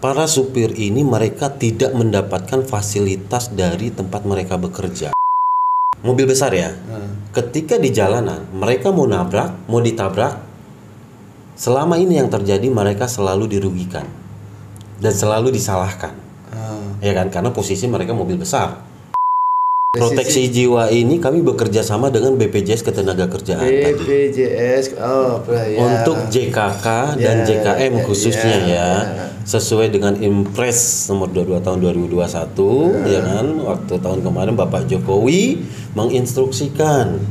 para supir ini mereka tidak mendapatkan fasilitas dari tempat mereka bekerja. Mobil besar ya, ketika di jalanan mereka mau nabrak, mau ditabrak, selama ini yang terjadi mereka selalu dirugikan dan selalu disalahkan, ya kan, karena posisi mereka mobil besar. Proteksi jiwa ini kami bekerja sama dengan BPJS Ketenagakerjaan BPJS, untuk JKK dan JKM khususnya sesuai dengan Impres nomor 22 tahun 2021 ya kan, waktu tahun kemarin Bapak Jokowi menginstruksikan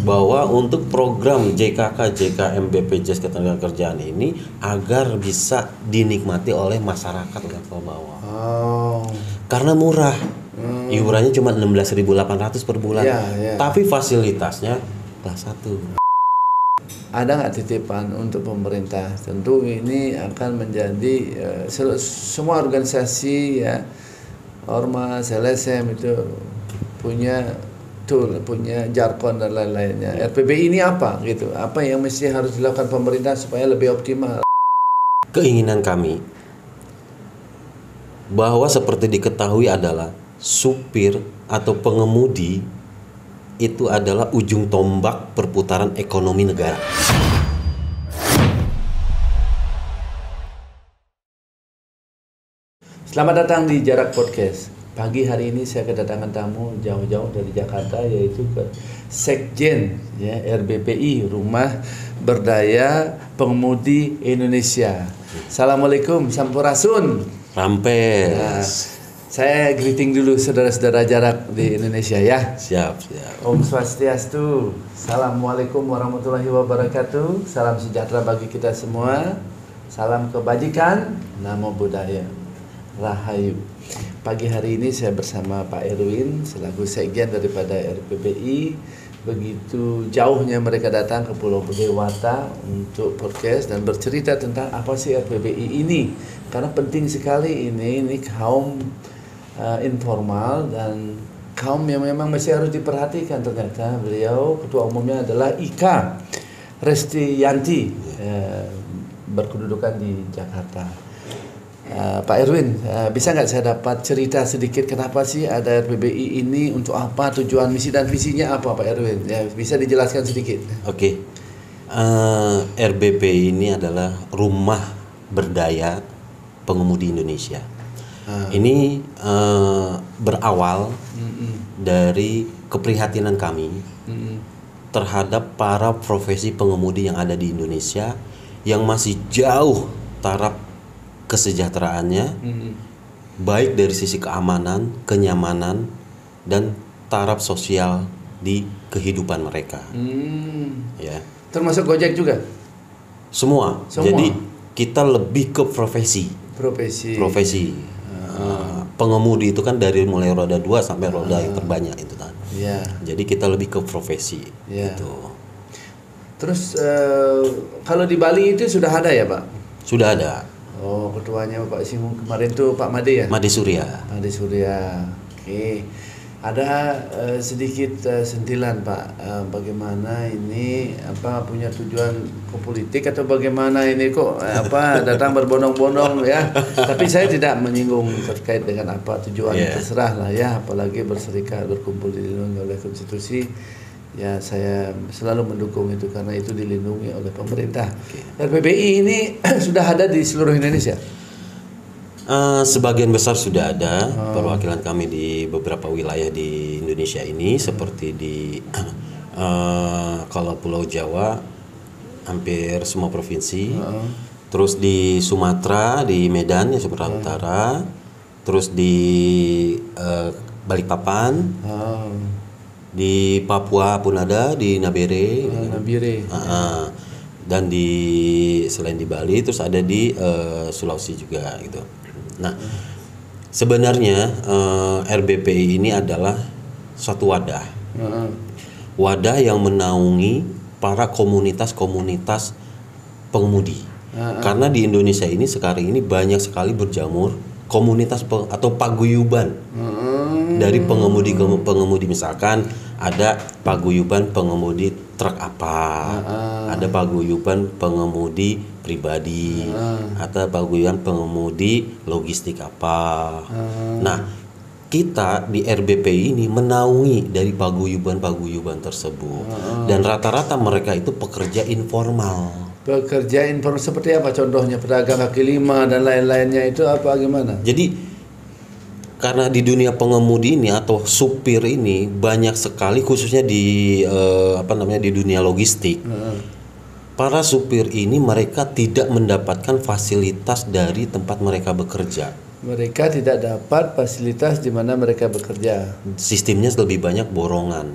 bahwa untuk program JKK JKM BPJS Ketenagakerjaan ini agar bisa dinikmati oleh masyarakat level bawah. Karena murah. Iurannya cuma 16.800 per bulan, tapi fasilitasnya kelas 1. Ada nggak titipan untuk pemerintah? Tentu ini akan menjadi semua organisasi ya, ormas, LSM itu punya tool, punya jargon dan lain-lainnya. RPBI ini apa gitu? Apa yang mesti harus dilakukan pemerintah supaya lebih optimal? Keinginan kami bahwa seperti diketahui adalah supir atau pengemudi itu adalah ujung tombak perputaran ekonomi negara. Selamat datang di Jarak Podcast. Pagi hari ini saya kedatangan tamu jauh-jauh dari Jakarta, yaitu ke Sekjen ya, RBPI, Rumah Berdaya Pengemudi Indonesia. Assalamualaikum, Sampurasun. Rampes. Nah, saya greeting dulu saudara-saudara Jarak di Indonesia ya. Siap. Om Swastiastu. Assalamualaikum warahmatullahi wabarakatuh. Salam sejahtera bagi kita semua. Salam kebajikan, namo buddhaya. Rahayu. Pagi hari ini saya bersama Pak Erwin selaku Sekjen daripada RPBI. Begitu jauhnya mereka datang ke Pulau Dewata untuk podcast dan bercerita tentang apa sih RPBI ini. Karena penting sekali ini kaum informal dan kaum yang memang masih harus diperhatikan. Ternyata beliau ketua umumnya adalah Ika Restiyanti, berkedudukan di Jakarta. Pak Erwin, bisa nggak saya dapat cerita sedikit kenapa sih ada RPBI ini, untuk apa, tujuan, misi dan visinya apa Pak Erwin? Ya, bisa dijelaskan sedikit. Oke. RBPI ini adalah Rumah Berdaya Pengemudi Indonesia. Ini berawal dari keprihatinan kami terhadap para profesi pengemudi yang ada di Indonesia yang masih jauh taraf kesejahteraannya, baik dari sisi keamanan, kenyamanan, dan taraf sosial di kehidupan mereka. Ya. Termasuk Gojek juga? Semua. Jadi kita lebih ke profesi. Pengemudi itu kan dari mulai roda 2 sampai roda yang terbanyak itu kan. Jadi kita lebih ke profesi gitu. Terus kalau di Bali itu sudah ada ya Pak? Sudah ada. Oh, ketuanya Pak Singgung kemarin tuh Pak Made ya? Made Surya. Oke. Ada sedikit sentilan Pak, bagaimana ini punya tujuan ke politik atau bagaimana ini kok datang berbondong-bondong ya. Tapi saya tidak menyinggung terkait dengan apa tujuan, terserah lah ya, apalagi berserikat berkumpul dilindungi oleh konstitusi. Ya, saya selalu mendukung itu karena itu dilindungi oleh pemerintah. RPBI ini sudah ada di seluruh Indonesia. Sebagian besar sudah ada perwakilan kami di beberapa wilayah di Indonesia ini, seperti di kalau Pulau Jawa hampir semua provinsi, terus di Sumatera, di Medan ya, Sumatera Utara, terus di Balikpapan, di Papua pun ada, di Nabire, dan selain di Bali terus ada di Sulawesi juga gitu. Nah, sebenarnya RBPI ini adalah suatu wadah yang menaungi para komunitas-komunitas pengemudi. Karena di Indonesia ini sekarang ini banyak sekali berjamur komunitas atau paguyuban dari pengemudi, misalkan ada paguyuban pengemudi truk apa, ada paguyuban pengemudi pribadi, ada paguyuban pengemudi logistik apa. Nah, kita di RBPI ini menaungi dari paguyuban-paguyuban tersebut, dan rata-rata mereka itu pekerja informal. Pekerja informal seperti apa contohnya? Pedagang kaki lima dan lain-lainnya itu apa gimana? Jadi karena di dunia pengemudi ini atau supir ini banyak sekali, khususnya di di dunia logistik. Para supir ini mereka tidak mendapatkan fasilitas dari tempat mereka bekerja. Mereka tidak dapat fasilitas di mana mereka bekerja. Sistemnya lebih banyak borongan.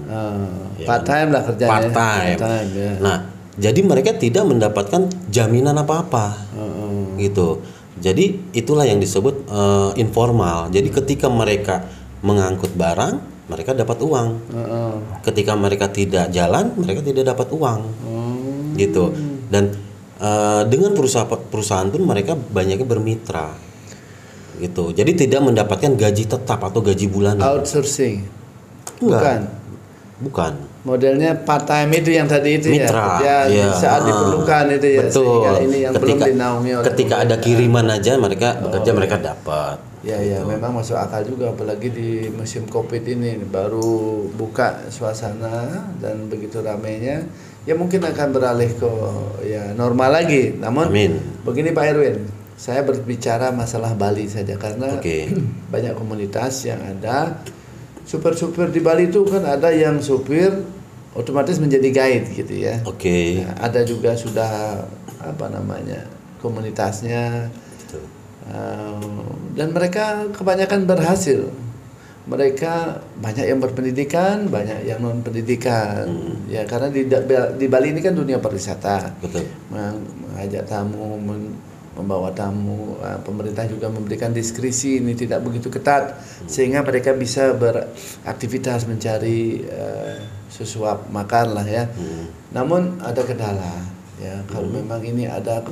Part time lah kerjanya. Part time. Ya. Nah, jadi mereka tidak mendapatkan jaminan apa-apa. Gitu. Jadi itulah yang disebut informal. Jadi ketika mereka mengangkut barang, mereka dapat uang. Ketika mereka tidak jalan, mereka tidak dapat uang. Gitu. Dan dengan perusahaan pun mereka banyaknya bermitra. Gitu. Jadi tidak mendapatkan gaji tetap atau gaji bulanan. Outsourcing. Bukan. Modelnya part time itu yang tadi itu mitra, ya. Saat diperlukan itu ya. Betul. Sehingga ini yang belum dinaungi oleh ketika ada kiriman aja mereka bekerja, mereka dapat. Ya, memang masuk akal juga, apalagi di musim Covid ini baru buka suasana dan begitu ramainya, ya mungkin akan beralih ke ya normal lagi. Namun begini Pak Erwin, saya berbicara masalah Bali saja karena banyak komunitas yang ada. Supir-supir di Bali itu kan ada yang supir otomatis menjadi guide gitu ya. Nah, ada juga sudah komunitasnya. Dan mereka kebanyakan berhasil. Mereka banyak yang berpendidikan, banyak yang non pendidikan. Ya karena di Bali ini kan dunia pariwisata. Mengajak tamu, membawa tamu, pemerintah juga memberikan diskresi ini tidak begitu ketat sehingga mereka bisa beraktivitas mencari sesuap makan lah ya. Namun ada kendala ya, kalau memang ini ada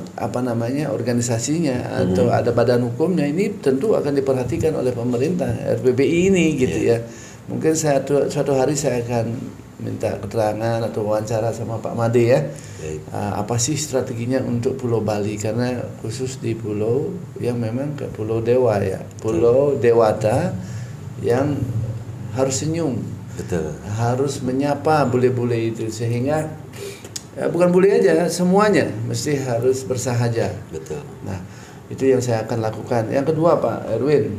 organisasinya atau ada badan hukumnya, ini tentu akan diperhatikan oleh pemerintah RBPI ini gitu ya. Mungkin suatu hari saya akan minta keterangan atau wawancara sama Pak Made ya. Apa sih strateginya untuk Pulau Bali, karena khusus di pulau yang memang ke Pulau Dewa ya, Pulau Dewata yang harus senyum, harus menyapa bule-bule itu, sehingga bukan bule aja, semuanya mesti harus bersahaja. Nah, itu yang saya akan lakukan. Yang kedua Pak Erwin,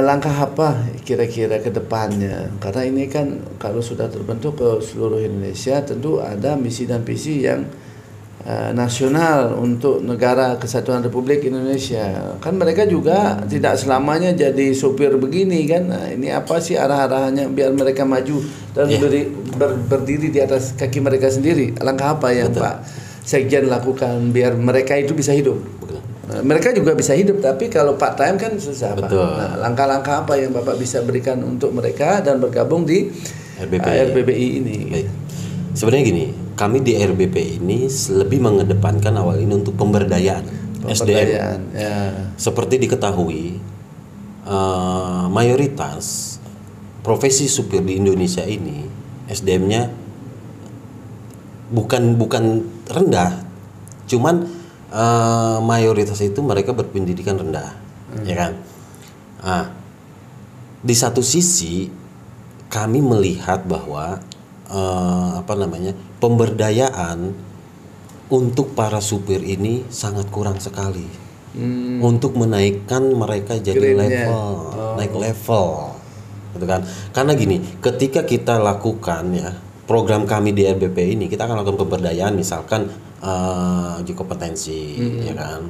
langkah apa kira-kira ke depannya? Karena ini kan kalau sudah terbentuk ke seluruh Indonesia, tentu ada misi dan visi yang nasional untuk Negara Kesatuan Republik Indonesia. Kan mereka juga tidak selamanya jadi sopir begini kan. Nah, ini apa sih arah-arahannya biar mereka maju dan berdiri di atas kaki mereka sendiri? Langkah apa yang Pak Sekjen lakukan biar mereka itu bisa hidup? Mereka juga bisa hidup, tapi kalau part time kan susah Pak. Nah, langkah-langkah apa yang Bapak bisa berikan untuk mereka dan bergabung di RBPI ini? Baik. Sebenarnya gini, kami di RBPI ini lebih mengedepankan awal ini untuk pemberdayaan SDM. Seperti diketahui, mayoritas profesi supir di Indonesia ini SDM-nya bukan rendah, cuman mayoritas itu mereka berpendidikan rendah, ya kan? Di satu sisi kami melihat bahwa pemberdayaan untuk para supir ini sangat kurang sekali untuk menaikkan mereka jadi naik level, gitu kan? Karena gini, ketika kita lakukan ya program kami di RBPI ini, kita akan lakukan pemberdayaan, misalkan uji kompetensi, ya kan,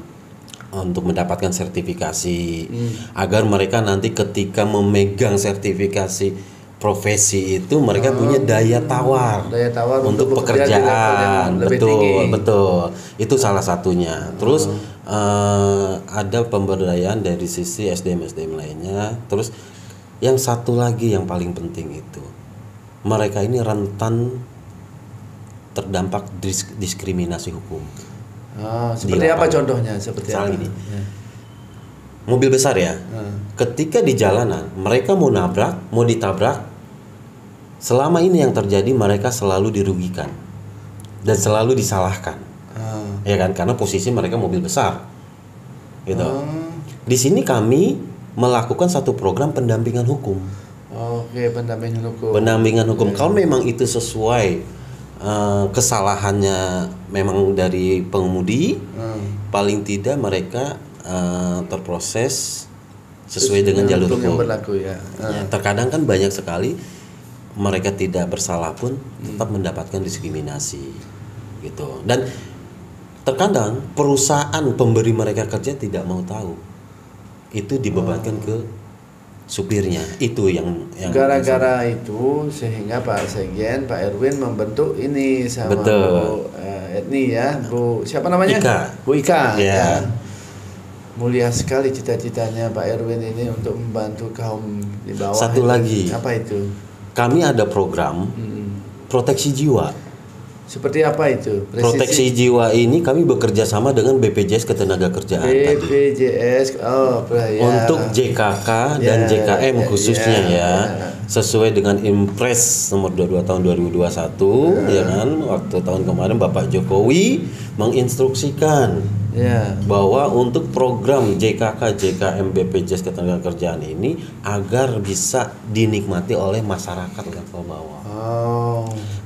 untuk mendapatkan sertifikasi, agar mereka nanti ketika memegang sertifikasi profesi itu mereka punya daya tawar untuk pekerjaan. Betul, itu salah satunya. Terus ada pemberdayaan dari sisi SDM lainnya. Terus yang satu lagi yang paling penting itu, mereka ini rentan terdampak diskriminasi hukum. Seperti apa contohnya? Seperti apa? Gini, mobil besar ya, ketika di jalanan mereka mau ditabrak, selama ini yang terjadi mereka selalu dirugikan dan selalu disalahkan, ya kan? Karena posisi mereka mobil besar, gitu. Di sini kami melakukan satu program pendampingan hukum. Oke, pendampingan hukum. Pendampingan hukum. Kalau memang itu sesuai kesalahannya memang dari pengemudi, paling tidak mereka terproses sesuai dengan jalur hukum yang berlaku ya. Ya, terkadang kan banyak sekali mereka tidak bersalah pun tetap mendapatkan diskriminasi, gitu. Dan terkadang perusahaan pemberi mereka kerja tidak mau tahu, itu dibebankan ke supirnya. Itu yang gara-gara itu sehingga Pak Sekjen, Pak Erwin membentuk ini sama Bu Etni ya, Bu siapa namanya? Ika. Bu Ika. Ya. Mulia sekali cita-citanya Pak Erwin ini untuk membantu kaum di bawah. Satu lagi. Apa itu? Kami ada program proteksi jiwa. Seperti apa itu? Proteksi jiwa ini kami bekerja sama dengan BPJS Ketenagakerjaan BPJS, tadi. Untuk JKK dan JKM khususnya sesuai dengan Impres nomor 22 tahun 2021, ya kan? Waktu tahun kemarin Bapak Jokowi menginstruksikan bahwa untuk program JKK, JKM, BPJS Ketenagakerjaan ini agar bisa dinikmati oleh masyarakat level bawah.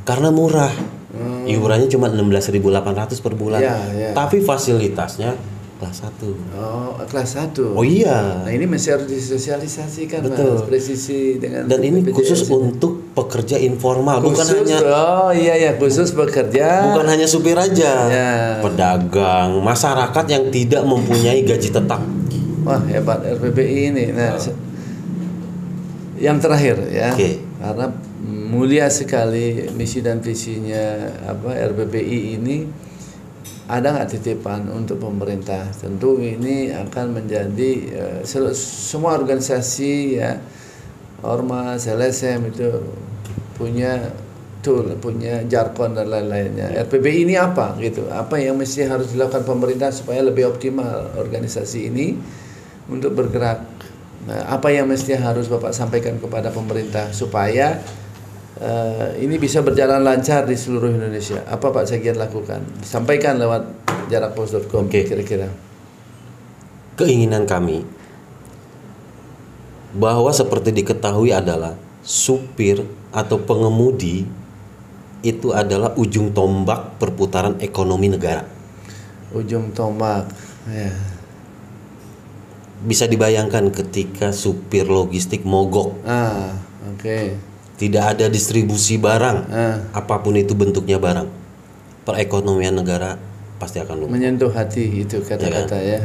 Karena murah. Iurannya cuma 16.800 per bulan. Tapi fasilitasnya kelas 1. Kelas 1. Oh iya. Nah, ini masih harus disosialisasikan, betul. Mas, presisi dengan. Dan ini khusus untuk pekerja informal, bukan hanya khusus pekerja. Bukan hanya supir aja. Pedagang, masyarakat yang tidak mempunyai gaji tetap. Wah, hebat RPBI ini. Nah, yang terakhir ya. Karena mulia sekali misi dan visinya RPBI ini. Ada nggak titipan untuk pemerintah? Tentu ini akan menjadi semua organisasi ya, ormas, LSM itu punya tool, punya jargon dan lain-lainnya. RPBI ini apa gitu? Apa yang mesti harus dilakukan pemerintah supaya lebih optimal organisasi ini untuk bergerak? Nah, apa yang mesti harus Bapak sampaikan kepada pemerintah supaya ini bisa berjalan lancar di seluruh Indonesia? Apa Pak Sekjen lakukan? Sampaikan lewat jarakpos.com kira-kira. Keinginan kami bahwa seperti diketahui adalah supir atau pengemudi itu adalah ujung tombak perputaran ekonomi negara. Ujung tombak, ya. Bisa dibayangkan ketika supir logistik mogok. Tidak ada distribusi barang, apapun itu bentuknya barang, perekonomian negara pasti akan lumpuh. Menyentuh hati itu kata-kata ya.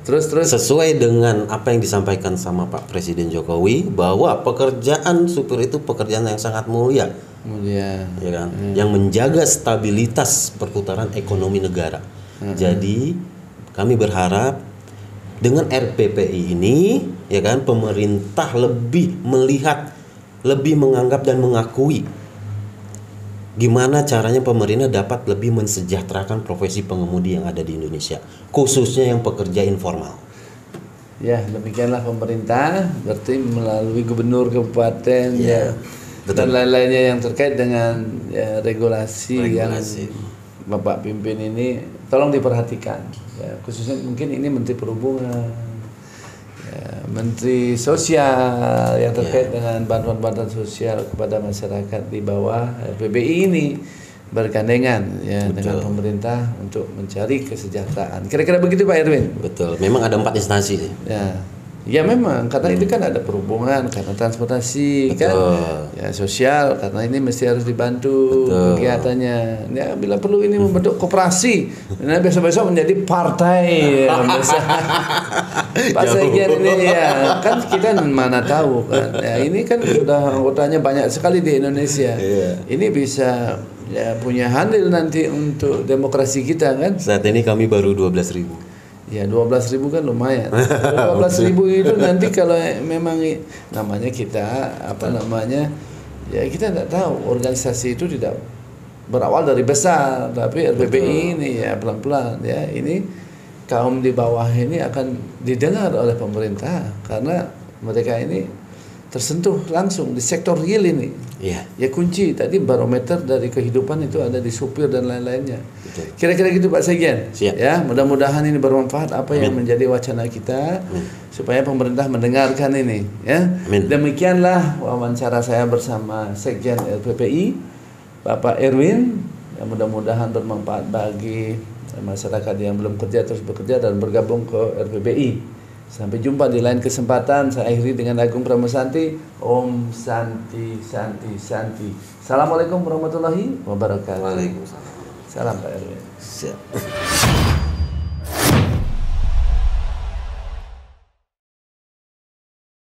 Terus sesuai dengan apa yang disampaikan sama Pak Presiden Jokowi bahwa pekerjaan supir itu pekerjaan yang sangat mulia, ya kan? Yang menjaga stabilitas perputaran ekonomi negara. Jadi kami berharap dengan RPPI ini, ya kan, pemerintah lebih melihat, lebih menganggap dan mengakui gimana caranya pemerintah dapat lebih mensejahterakan profesi pengemudi yang ada di Indonesia, khususnya yang pekerja informal. Ya, demikianlah pemerintah, berarti melalui gubernur kabupaten dan lain-lainnya yang terkait dengan regulasi yang Bapak pimpin ini, tolong diperhatikan. Ya, khususnya mungkin ini Menteri Perhubungan, Menteri Sosial yang terkait dengan bantuan-bantuan sosial kepada masyarakat di bawah RPBI ini bergandengan dengan pemerintah untuk mencari kesejahteraan. Kira-kira begitu Pak Erwin? Betul. Memang ada 4 instansi. Ya memang karena itu kan ada perhubungan, karena transportasi, kan ya sosial, karena ini mesti harus dibantu kegiatannya. Ya bila perlu ini membentuk koperasi, nah besok-besok menjadi partai yang besar. Pak Sekjen ini kan kita mana tahu kan. Ya ini kan sudah anggotanya banyak sekali di Indonesia. Ini bisa punya handil nanti untuk demokrasi kita kan. Saat ini kami baru 12.000. Ya 12.000 kan lumayan. 12.000 itu nanti kalau memang namanya kita ya kita tidak tahu, organisasi itu tidak berawal dari besar, tapi RPBI ini ya pelan-pelan ya ini kaum di bawah ini akan didengar oleh pemerintah karena mereka ini tersentuh langsung di sektor real ini. Iya. Ya kunci tadi barometer dari kehidupan itu ada di supir dan lain-lainnya. Betul. Kira-kira gitu Pak Sekjen. Siap. Ya, mudah-mudahan ini bermanfaat apa yang menjadi wacana kita supaya pemerintah mendengarkan ini, ya. Amin. Demikianlah wawancara saya bersama Sekjen LPPI Bapak Erwin. Ya, mudah-mudahan bermanfaat bagi masyarakat yang belum kerja terus bekerja dan bergabung ke LPPI. Sampai jumpa di lain kesempatan. Saya akhiri dengan Agung Pramusanti. Om Santi Santi Santi. Assalamualaikum warahmatullahi wabarakatuh. Waalaikumsalam. Salam Pak Erwin. Siap.